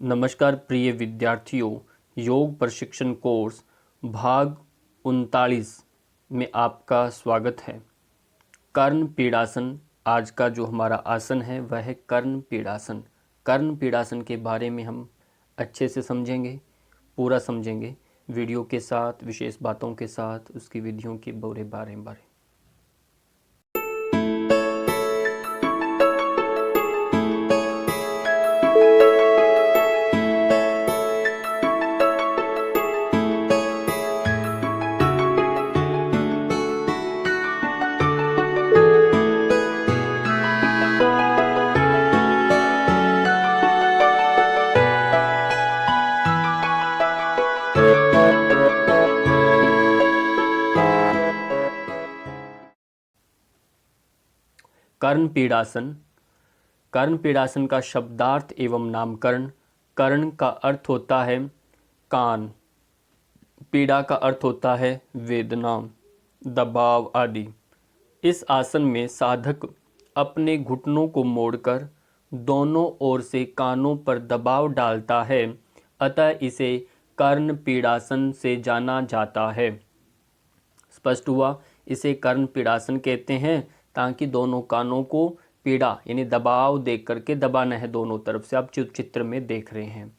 नमस्कार प्रिय विद्यार्थियों, योग प्रशिक्षण कोर्स भाग 39 में आपका स्वागत है। कर्ण पीड़ासन आज का जो हमारा आसन है वह है कर्ण पीड़ासन। कर्ण पीड़ासन के बारे में हम अच्छे से समझेंगे, पूरा समझेंगे, वीडियो के साथ, विशेष बातों के साथ, उसकी विधियों के बारे में। कर्ण पीड़ासन। कर्ण पीड़ासन का शब्दार्थ एवं नामकरण। कर्ण का अर्थ होता है कान, पीड़ा का अर्थ होता है वेदना, दबाव आदि। इस आसन में साधक अपने घुटनों को मोड़कर दोनों ओर से कानों पर दबाव डालता है, अतः इसे कर्ण पीड़ासन से जाना जाता है। स्पष्ट हुआ? इसे कर्ण पीड़ासन कहते हैं ताकि दोनों कानों को पीड़ा यानी दबाव दे करके दबाना है दोनों तरफ से। आप चित्र में देख रहे हैं।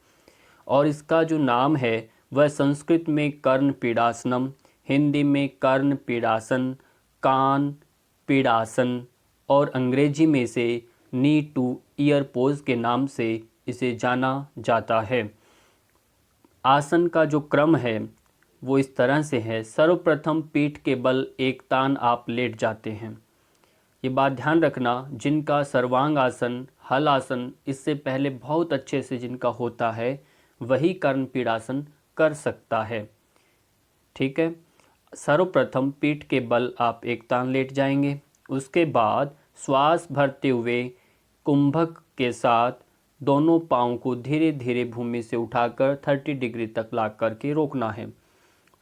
और इसका जो नाम है वह संस्कृत में कर्ण पीड़ासनम, हिंदी में कर्ण पीड़ासन, कान पीड़ासन और अंग्रेजी में से नी टू ईयर पोज के नाम से इसे जाना जाता है। आसन का जो क्रम है वो इस तरह से है। सर्वप्रथम पीठ के बल एक तान आप लेट जाते हैं। ये बात ध्यान रखना, जिनका सर्वांग आसन, हल आसन इससे पहले बहुत अच्छे से जिनका होता है वही कर्ण पीड़ासन कर सकता है। ठीक है। सर्वप्रथम पीठ के बल आप एक तान लेट जाएंगे। उसके बाद श्वास भरते हुए कुंभक के साथ दोनों पाँव को धीरे धीरे भूमि से उठाकर 30 डिग्री तक ला करके रोकना है।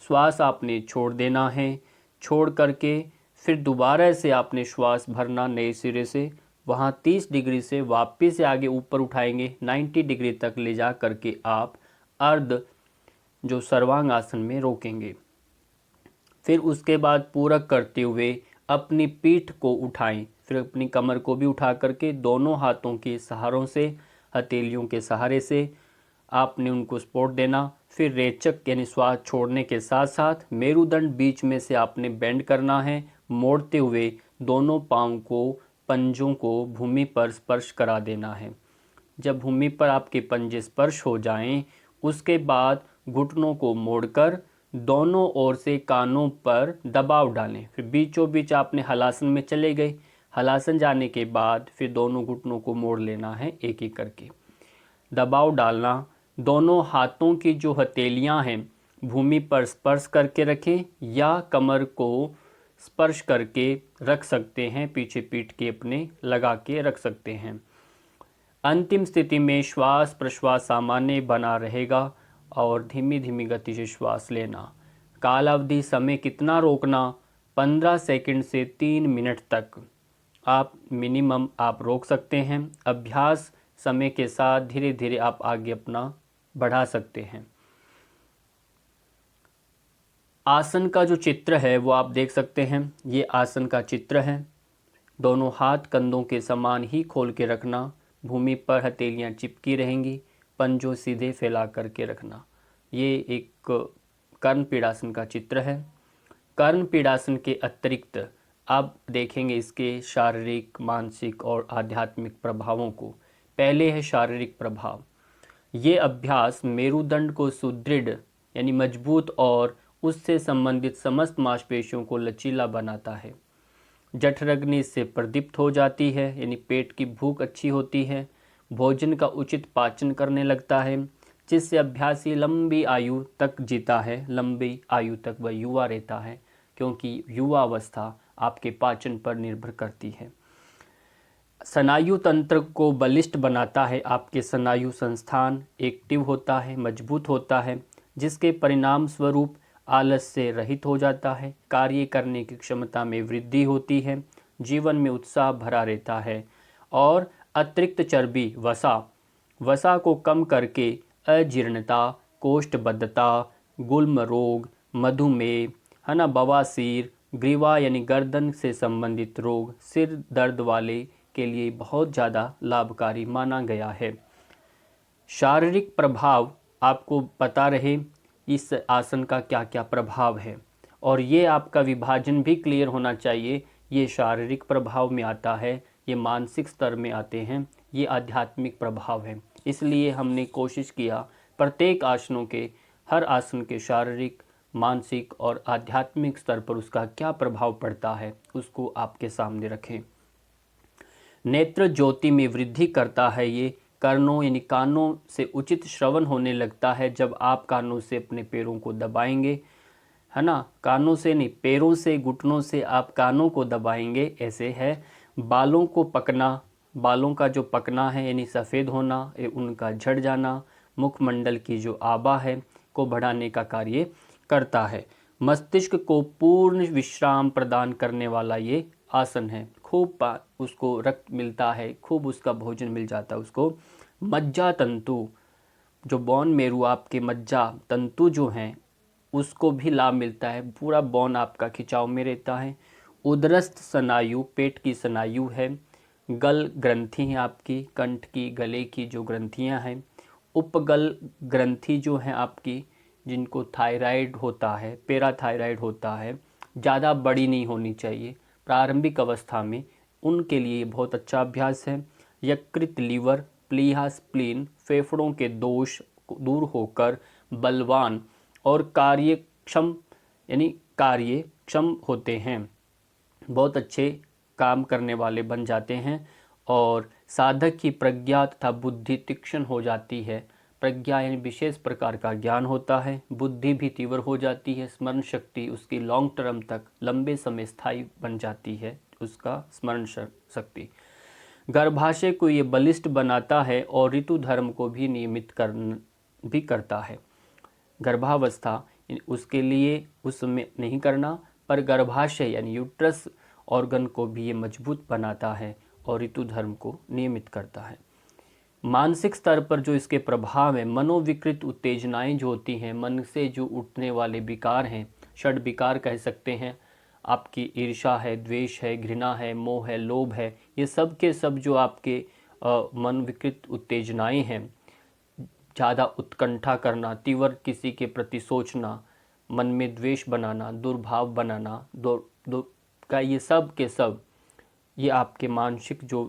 श्वास आपने छोड़ देना है। छोड़ करके फिर दोबारा से आपने श्वास भरना नए सिरे से। वहाँ 30 डिग्री से वापस से आगे ऊपर उठाएंगे, 90 डिग्री तक ले जा करके आप अर्ध जो सर्वांग आसन में रोकेंगे। फिर उसके बाद पूरक करते हुए अपनी पीठ को उठाएं। फिर अपनी कमर को भी उठा करके दोनों हाथों के सहारों से, हथेलियों के सहारे से आपने उनको सपोर्ट देना। फिर रेचक यानी श्वास छोड़ने के साथ साथ मेरुदंड बीच में से आपने बेंड करना है, मोड़ते हुए दोनों पाँव को, पंजों को भूमि पर स्पर्श करा देना है। जब भूमि पर आपके पंजे स्पर्श हो जाएं, उसके बाद घुटनों को मोड़कर दोनों ओर से कानों पर दबाव डालें। फिर बीचों बीच आपने हलासन में चले गए। हलासन जाने के बाद फिर दोनों घुटनों को मोड़ लेना है एक एक करके। दबाव डालना। दोनों हाथों की जो हथेलियां हैं भूमि पर स्पर्श करके रखें या कमर को स्पर्श करके रख सकते हैं, पीछे पीठ के अपने लगा के रख सकते हैं। अंतिम स्थिति में श्वास प्रश्वास सामान्य बना रहेगा और धीमी धीमी गति से श्वास लेना। कालावधि समय कितना रोकना? 15 सेकंड से 3 मिनट तक आप मिनिमम आप रोक सकते हैं। अभ्यास समय के साथ धीरे धीरे आप आगे अपना बढ़ा सकते हैं। आसन का जो चित्र है वो आप देख सकते हैं। ये आसन का चित्र है। दोनों हाथ कंधों के समान ही खोल के रखना। भूमि पर हथेलियां चिपकी रहेंगी। पंजों सीधे फैला करके रखना। ये एक कर्ण पीड़ासन का चित्र है। कर्ण पीड़ासन के अतिरिक्त आप देखेंगे इसके शारीरिक, मानसिक और आध्यात्मिक प्रभावों को। पहले है शारीरिक प्रभाव। ये अभ्यास मेरुदंड को सुदृढ़ यानी मजबूत और उससे संबंधित समस्त मांसपेशियों को लचीला बनाता है। जठराग्नि इससे प्रदीप्त हो जाती है, यानी पेट की भूख अच्छी होती है। भोजन का उचित पाचन करने लगता है, जिससे अभ्यासी लंबी आयु तक जीता है। लंबी आयु तक वह युवा रहता है, क्योंकि युवा अवस्था आपके पाचन पर निर्भर करती है। स्नायु तंत्र को बलिष्ठ बनाता है। आपके स्नायु संस्थान एक्टिव होता है, मजबूत होता है, जिसके परिणाम स्वरूप आलस से रहित हो जाता है। कार्य करने की क्षमता में वृद्धि होती है। जीवन में उत्साह भरा रहता है और अतिरिक्त चर्बी, वसा वसा को कम करके अजीर्णता, कोष्ठबद्धता, गुल्म रोग, मधुमेह, है ना, बवासीर, ग्रीवा यानी गर्दन से संबंधित रोग, सिर दर्द वाले के लिए बहुत ज़्यादा लाभकारी माना गया है। शारीरिक प्रभाव आपको पता रहे इस आसन का क्या क्या प्रभाव है, और ये आपका विभाजन भी क्लियर होना चाहिए। ये शारीरिक प्रभाव में आता है, ये मानसिक स्तर में आते हैं, ये आध्यात्मिक प्रभाव है। इसलिए हमने कोशिश किया प्रत्येक आसनों के, हर आसन के शारीरिक, मानसिक और आध्यात्मिक स्तर पर उसका क्या प्रभाव पड़ता है उसको आपके सामने रखें। नेत्र ज्योति में वृद्धि करता है ये। कर्णों यानी कानों से उचित श्रवण होने लगता है जब आप कानों से अपने पैरों को दबाएंगे, है ना, कानों से नहीं, पैरों से, घुटनों से आप कानों को दबाएंगे, ऐसे है। बालों को पकना, बालों का जो पकना है यानी सफ़ेद होना, उनका झड़ जाना, मुखमंडल की जो आभा है को बढ़ाने का कार्य करता है। मस्तिष्क को पूर्ण विश्राम प्रदान करने वाला ये आसन है। खूब उसको रक्त मिलता है, खूब उसका भोजन मिल जाता है उसको। मज्जा तंतु, जो बोन मेरू आपके मज्जा तंतु जो हैं उसको भी लाभ मिलता है, पूरा बोन आपका खिंचाव में रहता है। उदरस्थ स्नायु, पेट की स्नायु है। गल ग्रंथि है आपकी, कंठ की, गले की जो ग्रंथियां हैं। उपगल ग्रंथि जो है आपकी, जिनको थायराइड होता है, पैराथायराइड होता है, ज़्यादा बड़ी नहीं होनी चाहिए प्रारंभिक अवस्था में, उनके लिए बहुत अच्छा अभ्यास है। यकृत, लीवर, प्लीहा, स्प्लीन, फेफड़ों के दोष दूर होकर बलवान और कार्यक्षम यानी कार्यक्षम होते हैं, बहुत अच्छे काम करने वाले बन जाते हैं। और साधक की प्रज्ञा तथा बुद्धि तीक्ष्ण हो जाती है। प्रज्ञा यानी विशेष प्रकार का ज्ञान होता है, बुद्धि भी तीव्र हो जाती है, स्मरण शक्ति उसकी लॉन्ग टर्म तक, लंबे समय स्थायी बन जाती है उसका स्मरण शक्ति। गर्भाशय को ये बलिष्ठ बनाता है और ऋतु धर्म को भी नियमित भी करता है। गर्भावस्था उसके लिए उस समय नहीं करना, पर गर्भाशय यानी यूट्रस ऑर्गन को भी ये मजबूत बनाता है और ऋतु धर्म को नियमित करता है। मानसिक स्तर पर जो इसके प्रभाव है, मनोविकृत उत्तेजनाएं जो होती हैं, मन से जो उठने वाले विकार हैं, षड विकार कह सकते हैं, आपकी ईर्ष्या है, द्वेष है, घृणा है, मोह है, लोभ है, ये सब के सब जो आपके मन विकृत उत्तेजनाएं हैं, ज़्यादा उत्कंठा करना, तीव्र किसी के प्रति सोचना, मन में द्वेष बनाना, दुर्भाव बनाना, ये सब के सब ये आपके मानसिक जो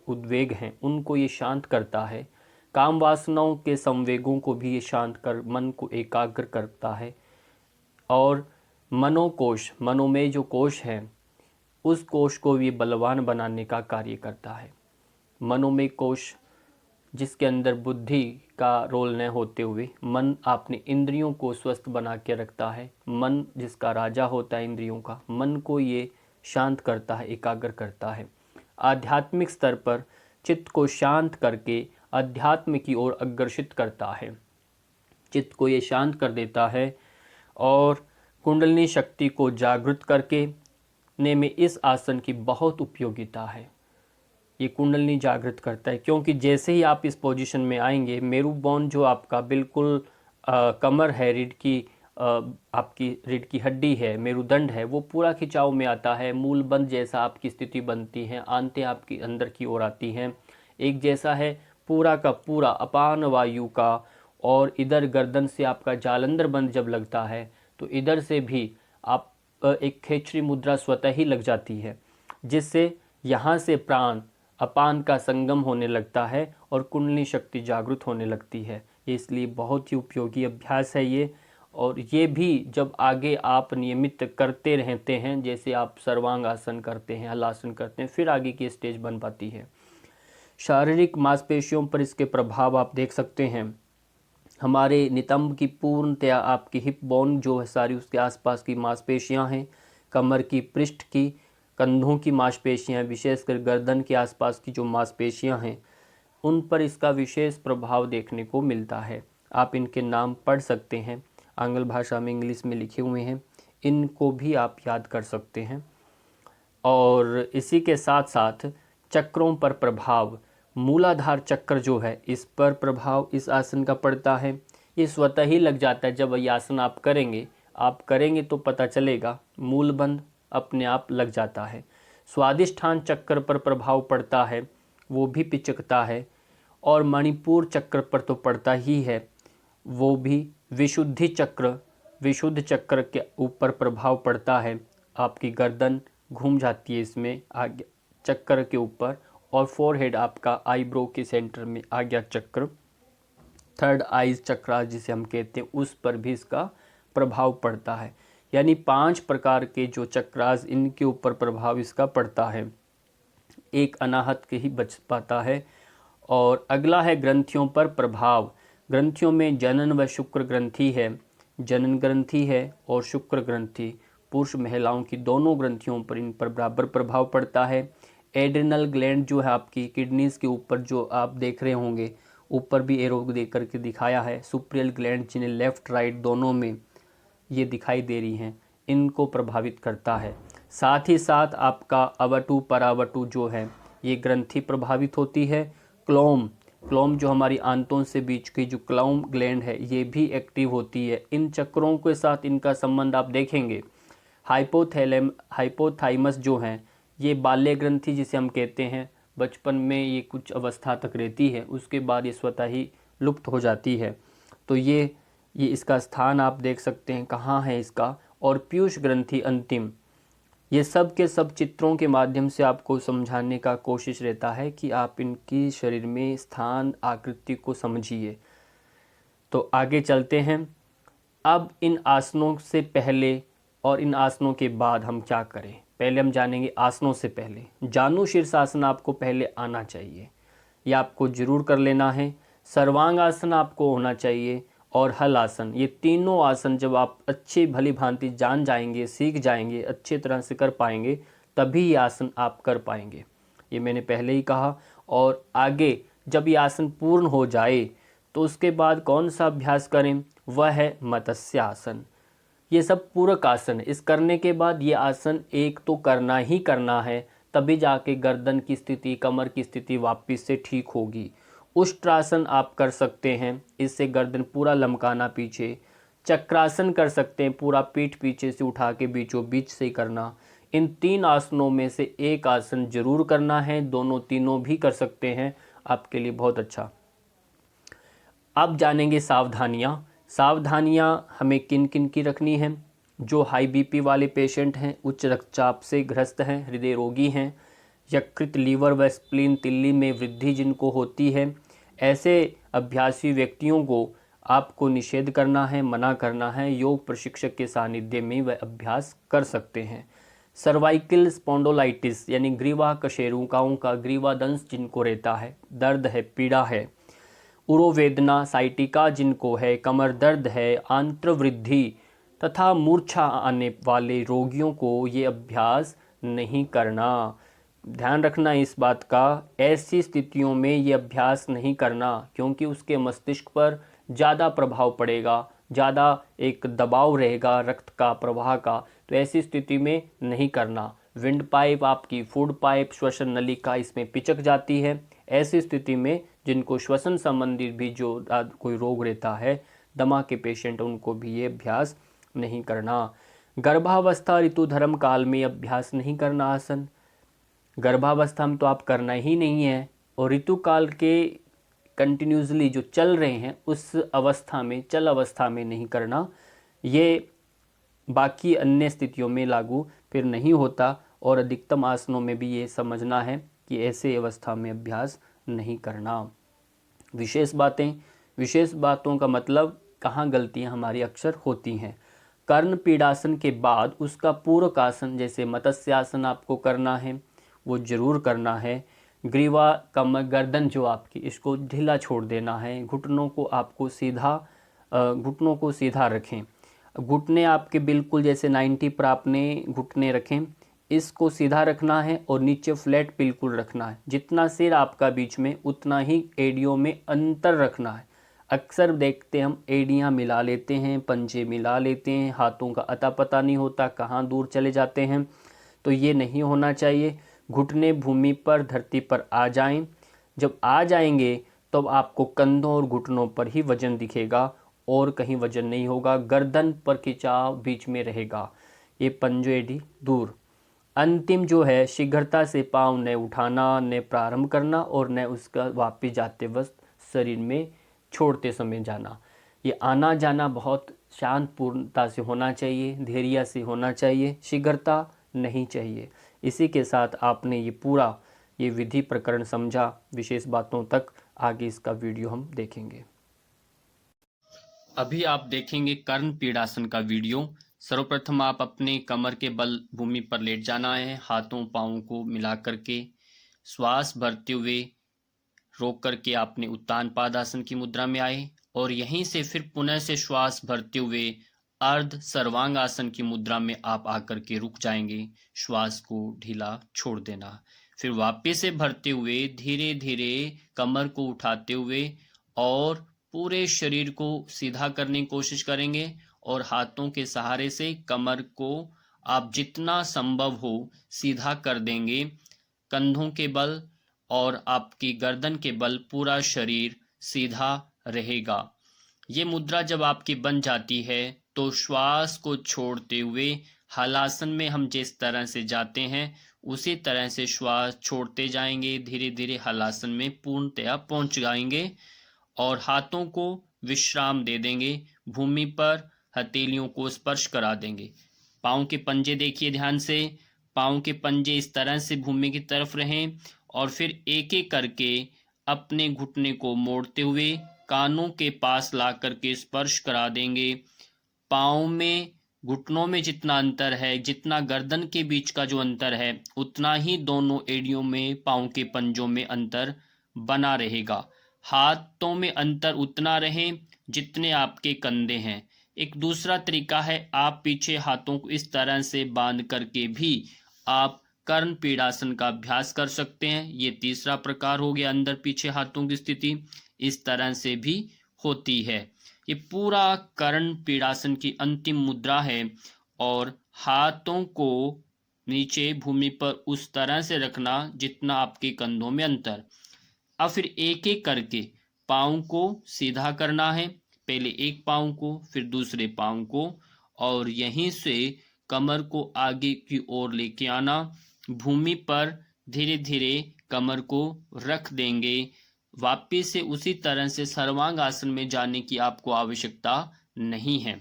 उद्वेग हैं उनको ये शांत करता है। काम वासनाओं के संवेगों को भी ये शांत कर मन को एकाग्र करता है। और मनोकोश, मनोमय जो कोश है, उस कोश को भी बलवान बनाने का कार्य करता है। मनोमय कोश जिसके अंदर बुद्धि का रोल न होते हुए मन अपने इंद्रियों को स्वस्थ बना के रखता है। मन जिसका राजा होता है इंद्रियों का, मन को ये शांत करता है, एकाग्र करता है। आध्यात्मिक स्तर पर चित्त को शांत करके अध्यात्म की ओर अग्रसित करता है। चित्त को ये शांत कर देता है और कुंडलिनी शक्ति को जागृत करके ने में इस आसन की बहुत उपयोगिता है। ये कुंडलिनी जागृत करता है, क्योंकि जैसे ही आप इस पोजीशन में आएंगे, मेरू बोन जो आपका बिल्कुल कमर है, रीढ़ की आपकी रीढ़ की हड्डी है, मेरुदंड है, वो पूरा खिंचाव में आता है। मूलबंध जैसा आपकी स्थिति बनती है, आंतें आपकी अंदर की ओर आती हैं, एक जैसा है पूरा का पूरा अपान वायु का। और इधर गर्दन से आपका जालंधर बंद जब लगता है तो इधर से भी आप एक खेचरी मुद्रा स्वतः ही लग जाती है, जिससे यहाँ से प्राण अपान का संगम होने लगता है और कुंडलिनी शक्ति जागृत होने लगती है। ये इसलिए बहुत ही उपयोगी अभ्यास है ये। और ये भी जब आगे आप नियमित करते रहते हैं, जैसे आप सर्वांग आसन करते हैं, हलासन करते हैं, फिर आगे की स्टेज बन पाती है। शारीरिक मांसपेशियों पर इसके प्रभाव आप देख सकते हैं। हमारे नितंब की पूर्णतया आपकी हिप बोन जो है सारी, उसके आसपास की मांसपेशियां हैं, कमर की, पृष्ठ की, कंधों की मांसपेशियां, विशेषकर गर्दन के आसपास की जो मांसपेशियां हैं, उन पर इसका विशेष प्रभाव देखने को मिलता है। आप इनके नाम पढ़ सकते हैं, आंग्ल भाषा में, इंग्लिश में लिखे हुए हैं, इनको भी आप याद कर सकते हैं। और इसी के साथ साथ चक्रों पर प्रभाव, मूलाधार चक्र जो है इस पर प्रभाव इस आसन का पड़ता है। ये स्वतः ही लग जाता है, जब ये आसन आप करेंगे तो पता चलेगा, मूलबंध अपने आप लग जाता है। स्वादिष्ठान चक्र पर प्रभाव पड़ता है, वो भी पिचकता है। और मणिपुर चक्र पर तो पड़ता ही है, वो भी। विशुद्ध चक्र के ऊपर प्रभाव पड़ता है, आपकी गर्दन घूम जाती है इसमें आगे चक्र के ऊपर। और फोरहेड आपका आईब्रो के सेंटर में आ गया चक्र। थर्ड आईज चक्र जिसे हम कहते हैं, उस पर भी इसका प्रभाव पड़ता है। यानी 5 प्रकार के जो चक्रास, इनके ऊपर प्रभाव इसका पड़ता है। एक अनाहत के ही बच पाता है। और अगला है ग्रंथियों पर प्रभाव। ग्रंथियों में जनन व शुक्र ग्रंथि है। जनन ग्रंथि है और शुक्र ग्रंथि, पुरुष महिलाओं की दोनों ग्रंथियों पर इन पर बराबर प्रभाव पड़ता है। एड्रिनल ग्लैंड जो है आपकी किडनीज के ऊपर, जो आप देख रहे होंगे, ऊपर भी एरो दे करके दिखाया है। सुप्रियल ग्लैंड जिन्हें लेफ्ट राइट दोनों में ये दिखाई दे रही हैं, इनको प्रभावित करता है। साथ ही साथ आपका अवटु परावटु जो है, ये ग्रंथि प्रभावित होती है। क्लोम जो हमारी आंतों से बीच की जो क्लाउम ग्लैंड है, ये भी एक्टिव होती है। इन चक्रों के साथ इनका संबंध आप देखेंगे। हाइपोथाइमस जो है, ये बाल्य ग्रंथि जिसे हम कहते हैं, बचपन में ये कुछ अवस्था तक रहती है, उसके बाद ये स्वतः ही लुप्त हो जाती है। तो ये इसका स्थान आप देख सकते हैं कहाँ है इसका। और पीयूष ग्रंथि अंतिम। ये सब के सब चित्रों के माध्यम से आपको समझाने का कोशिश रहता है कि आप इनकी शरीर में स्थान आकृति को समझिए। तो आगे चलते हैं। अब इन आसनों से पहले और इन आसनों के बाद हम क्या करें, पहले हम जानेंगे आसनों से पहले। जानु शीर्षासन आपको पहले आना चाहिए, ये आपको जरूर कर लेना है। सर्वांग आसन आपको होना चाहिए और हल आसन। ये तीनों आसन जब आप अच्छी भली भांति जान जाएंगे, सीख जाएंगे, अच्छी तरह से कर पाएंगे, तभी ये आसन आप कर पाएंगे। ये मैंने पहले ही कहा। और आगे जब ये आसन पूर्ण हो जाए तो उसके बाद कौन सा अभ्यास करें, वह है मत्स्य आसन। ये सब पूरक आसन है। इस करने के बाद ये आसन एक तो करना ही करना है, तभी जाके गर्दन की स्थिति, कमर की स्थिति वापस से ठीक होगी। उष्ट्रासन आप कर सकते हैं, इससे गर्दन पूरा लमकाना पीछे। चक्रासन कर सकते हैं, पूरा पीठ पीछे से उठा के बीचों बीच से करना। इन 3 आसनों में से एक आसन जरूर करना है, दोनों तीनों भी कर सकते हैं, आपके लिए बहुत अच्छा। अब जानेंगे सावधानियां। सावधानियां हमें किन किन की रखनी है। जो हाई बीपी वाले पेशेंट हैं, उच्च रक्तचाप से ग्रस्त हैं, हृदय रोगी हैं, यकृत, लीवर व स्प्लीन तिल्ली में वृद्धि जिनको होती है, ऐसे अभ्यासी व्यक्तियों को आपको निषेध करना है, मना करना है। योग प्रशिक्षक के सानिध्य में वह अभ्यास कर सकते हैं। सर्वाइकल स्पॉन्डोलाइटिस यानी ग्रीवा कशेरुकाओं का ग्रीवादंश जिनको रहता है, दर्द है, पीड़ा है, उरोवेदना साइटिका जिनको है, कमर दर्द है, आंत्रवृद्धि तथा मूर्छा आने वाले रोगियों को ये अभ्यास नहीं करना। ध्यान रखना इस बात का, ऐसी स्थितियों में ये अभ्यास नहीं करना, क्योंकि उसके मस्तिष्क पर ज़्यादा प्रभाव पड़ेगा, ज़्यादा एक दबाव रहेगा रक्त का प्रवाह का, तो ऐसी स्थिति में नहीं करना। विंड पाइप, आपकी फूड पाइप, श्वसन नलिका इसमें पिचक जाती है। ऐसी स्थिति में जिनको श्वसन संबंधी भी जो कोई रोग रहता है, दमा के पेशेंट, उनको भी ये अभ्यास नहीं करना। गर्भावस्था ऋतु धर्म काल में अभ्यास नहीं करना आसन। गर्भावस्था में तो आप करना ही नहीं है, और ऋतु काल के कंटिन्यूसली जो चल रहे हैं उस अवस्था में, चल अवस्था में नहीं करना। ये बाकी अन्य स्थितियों में लागू फिर नहीं होता। और अधिकतम आसनों में भी ये समझना है कि ऐसे अवस्था में अभ्यास नहीं करना। विशेष बातों का मतलब कहाँ गलतियाँ हमारी अक्सर होती हैं। कर्ण पीड़ासन के बाद उसका पूरक आसन जैसे मत्स्यासन आपको करना है, वो जरूर करना है। ग्रीवा कमर गर्दन जो आपकी, इसको ढीला छोड़ देना है। घुटनों को सीधा रखें। घुटने आपके बिल्कुल जैसे 90 पर आपने घुटने रखें, इसको सीधा रखना है और नीचे फ्लैट बिल्कुल रखना है। जितना सिर आपका बीच में, उतना ही एड़ियों में अंतर रखना है। अक्सर देखते हम एड़ियाँ मिला लेते हैं, पंजे मिला लेते हैं, हाथों का अता पता नहीं होता कहाँ दूर चले जाते हैं, तो ये नहीं होना चाहिए। घुटने भूमि पर, धरती पर आ जाएं। जब आ जाएंगे तो आपको कंधों और घुटनों पर ही वजन दिखेगा और कहीं वजन नहीं होगा। गर्दन पर खिंचाव बीच में रहेगा। ये पंजो एडी दूर। अंतिम जो है, शीघ्रता से पाँव न उठाना, न प्रारंभ करना और न उसका वापस जाते वक्त शरीर में छोड़ते समय जाना। ये आना जाना बहुत शांतपूर्णता से होना चाहिए, धैर्य से होना चाहिए, शीघ्रता नहीं चाहिए। इसी के साथ आपने ये पूरा ये विधि प्रकरण समझा। विशेष बातों तक आगे इसका वीडियो हम देखेंगे। अभी आप देखेंगे कर्ण पीड़ासन का वीडियो। सर्वप्रथम आप अपने कमर के बल भूमि पर लेट जाना है। हाथों पाँवों को मिला करके श्वास भरते हुए रोक करके आपने उत्तान पादासन की मुद्रा में आए और यहीं से फिर पुनः से श्वास भरते हुए अर्ध सर्वांग आसन की मुद्रा में आप आकर के रुक जाएंगे। श्वास को ढीला छोड़ देना। फिर वापस से भरते हुए धीरे धीरे कमर को उठाते हुए और पूरे शरीर को सीधा करने की कोशिश करेंगे और हाथों के सहारे से कमर को आप जितना संभव हो सीधा कर देंगे। कंधों के बल और आपकी गर्दन के बल पूरा शरीर सीधा रहेगा। ये मुद्रा जब आपकी बन जाती है तो श्वास को छोड़ते हुए हलासन में हम जिस तरह से जाते हैं उसी तरह से श्वास छोड़ते जाएंगे। धीरे धीरे हलासन में पूर्णतया पहुंच जाएंगे और हाथों को विश्राम दे देंगे। भूमि पर हथेलियों को स्पर्श करा देंगे। पाँव के पंजे देखिए ध्यान से। पाँव के पंजे इस तरह से भूमि की तरफ रहें और फिर एक एक करके अपने घुटने को मोड़ते हुए कानों के पास ला करके स्पर्श करा देंगे। पाँव में घुटनों में जितना अंतर है, जितना गर्दन के बीच का जो अंतर है, उतना ही दोनों एड़ियों में पाँव के पंजों में अंतर बना रहेगा। हाथों में अंतर उतना रहे जितने आपके कंधे हैं। एक दूसरा तरीका है, आप पीछे हाथों को इस तरह से बांध करके भी आप कर्ण पीड़ासन का अभ्यास कर सकते हैं। ये तीसरा प्रकार हो गया अंदर पीछे हाथों की स्थिति। इस तरह से भी होती है। ये पूरा कर्ण पीड़ासन की अंतिम मुद्रा है और हाथों को नीचे भूमि पर उस तरह से रखना जितना आपके कंधों में अंतर। अब फिर एक एक करके पाँव को सीधा करना है। पहले एक पाँव को, फिर दूसरे पाँव को और यहीं से कमर को आगे की ओर लेके आना। भूमि पर धीरे धीरे कमर को रख देंगे। वापिस से उसी तरह से सर्वांग आसन में जाने की आपको आवश्यकता नहीं है।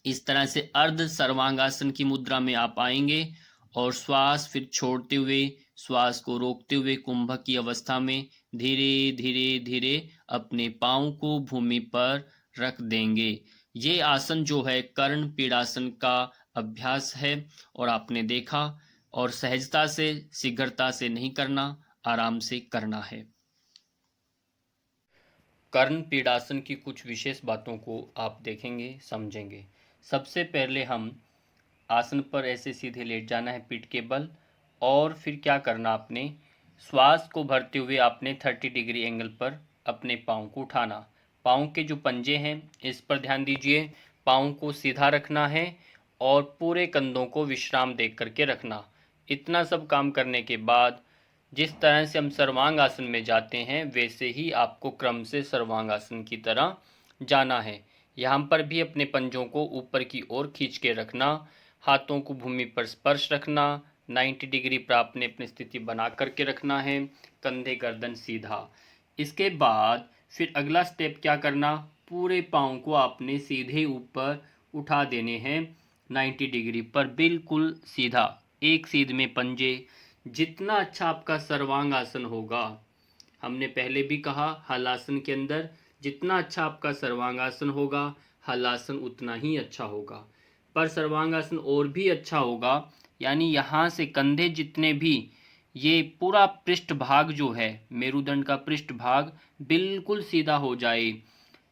इस तरह से अर्ध सर्वांगासन की मुद्रा में आप आएंगे और श्वास फिर छोड़ते हुए, श्वास को रोकते हुए कुंभक की अवस्था में धीरे धीरे धीरे अपने पाँव को भूमि पर रख देंगे। ये आसन जो है कर्ण पीड़ासन का अभ्यास है और आपने देखा। और सहजता से, शीघ्रता से नहीं करना, आराम से करना है। कर्ण पीड़ासन की कुछ विशेष बातों को आप देखेंगे, समझेंगे। सबसे पहले हम आसन पर ऐसे सीधे लेट जाना है पीठ के बल और फिर क्या करना, आपने श्वास को भरते हुए आपने 30 डिग्री एंगल पर अपने पाँव को उठाना। पाँव के जो पंजे हैं इस पर ध्यान दीजिए। पाँव को सीधा रखना है और पूरे कंधों को विश्राम दे करके रखना। इतना सब काम करने के बाद जिस तरह से हम सर्वांग आसन में जाते हैं वैसे ही आपको क्रम से सर्वांग आसन की तरह जाना है। यहाँ पर भी अपने पंजों को ऊपर की ओर खींच के रखना। हाथों को भूमि पर स्पर्श रखना। 90 डिग्री पर आपने अपनी स्थिति बना करके रखना है। कंधे गर्दन सीधा। इसके बाद फिर अगला स्टेप क्या करना, पूरे पाँव को आपने सीधे ऊपर उठा देने हैं 90 डिग्री पर, बिल्कुल सीधा। एक सीध में पंजे। जितना अच्छा आपका सर्वांग आसन होगा, हमने पहले भी कहा हलासन के अंदर जितना अच्छा आपका सर्वांगासन होगा, हलासन उतना ही अच्छा होगा। पर सर्वांगासन और भी अच्छा होगा, यानी यहाँ से कंधे जितने भी, ये पूरा पृष्ठ भाग जो है मेरुदंड का पृष्ठ भाग बिल्कुल सीधा हो जाए।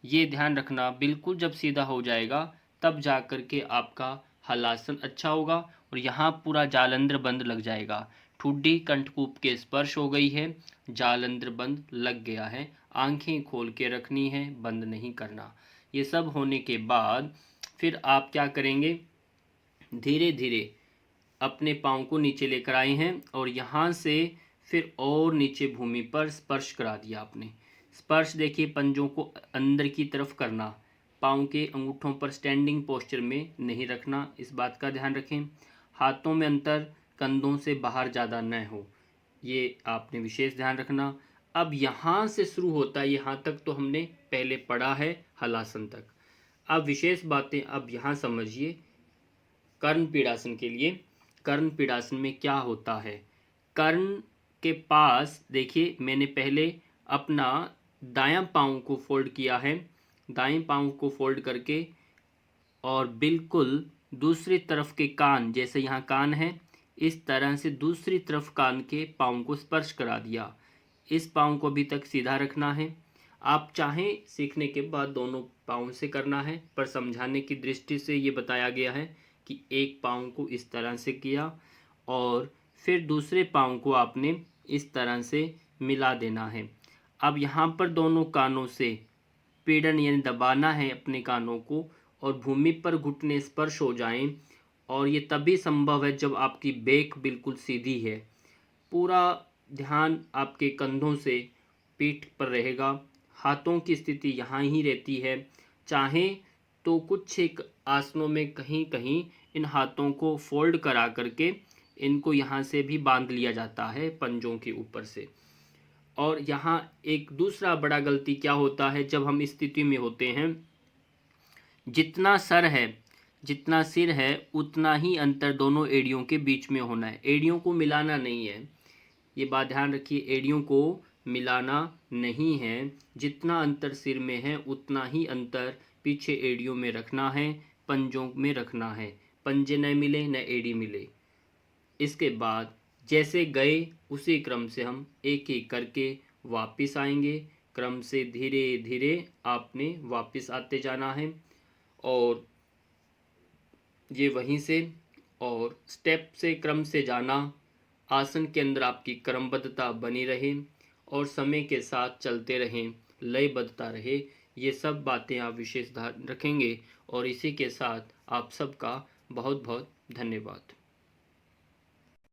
ये ध्यान रखना, बिल्कुल जब सीधा हो जाएगा तब जा कर के आपका हलासन अच्छा होगा और यहाँ पूरा जालंधर बंद लग जाएगा। ठुड्डी कंठकूप के स्पर्श हो गई है, जालंधर बंद लग गया है। आंखें खोल के रखनी है, बंद नहीं करना। ये सब होने के बाद फिर आप क्या करेंगे, धीरे धीरे अपने पाँव को नीचे लेकर आए हैं और यहाँ से फिर और नीचे भूमि पर स्पर्श करा दिया आपने। स्पर्श देखिए पंजों को अंदर की तरफ करना, पाँव के अंगूठों पर स्टैंडिंग पोस्चर में नहीं रखना, इस बात का ध्यान रखें। हाथों में अंतर कंधों से बाहर ज़्यादा न हो, ये आपने विशेष ध्यान रखना। अब यहाँ से शुरू होता है, यहाँ तक तो हमने पहले पढ़ा है हलासन तक। अब विशेष बातें अब यहाँ समझिए। कर्ण पीड़ासन के लिए, कर्ण पीड़ासन में क्या होता है, कर्ण के पास देखिए मैंने पहले अपना दायां पाँव को फोल्ड किया है, दाएं पाँव को फोल्ड करके और बिल्कुल दूसरी तरफ के कान, जैसे यहाँ कान है, इस तरह से दूसरी तरफ कान के पाँव को स्पर्श करा दिया। इस पाँव को अभी तक सीधा रखना है। आप चाहें सीखने के बाद दोनों पाँव से करना है, पर समझाने की दृष्टि से ये बताया गया है कि एक पाँव को इस तरह से किया और फिर दूसरे पाँव को आपने इस तरह से मिला देना है। अब यहाँ पर दोनों कानों से पीड़न यानी दबाना है अपने कानों को, और भूमि पर घुटने स्पर्श हो जाएं, और ये तभी संभव है जब आपकी बेक बिल्कुल सीधी है। पूरा ध्यान आपके कंधों से पीठ पर रहेगा, हाथों की स्थिति यहाँ ही रहती है। चाहें तो कुछ एक आसनों में कहीं कहीं इन हाथों को फोल्ड करा करके इनको यहाँ से भी बांध लिया जाता है पंजों के ऊपर से। और यहाँ एक दूसरा बड़ा गलती क्या होता है, जब हम इस स्थिति में होते हैं, जितना सर है, जितना सिर है, उतना ही अंतर दोनों एड़ियों के बीच में होना है। एड़ियों को मिलाना नहीं है, ये बात ध्यान रखिए, एड़ियों को मिलाना नहीं है। जितना अंतर सिर में है उतना ही अंतर पीछे एड़ियों में रखना है, पंजों में रखना है। पंजे न मिले न एड़ी मिले। इसके बाद जैसे गए उसी क्रम से हम एक एक करके वापस आएंगे। क्रम से धीरे धीरे आपने वापस आते जाना है, और ये वहीं से और स्टेप से क्रम से जाना। आसन के अंदर आपकी क्रमबद्धता बनी रहे और समय के साथ चलते रहें, लयबद्धता रहे। ये सब बातें आप विशेष ध्यान रखेंगे, और इसी के साथ आप सबका बहुत बहुत धन्यवाद।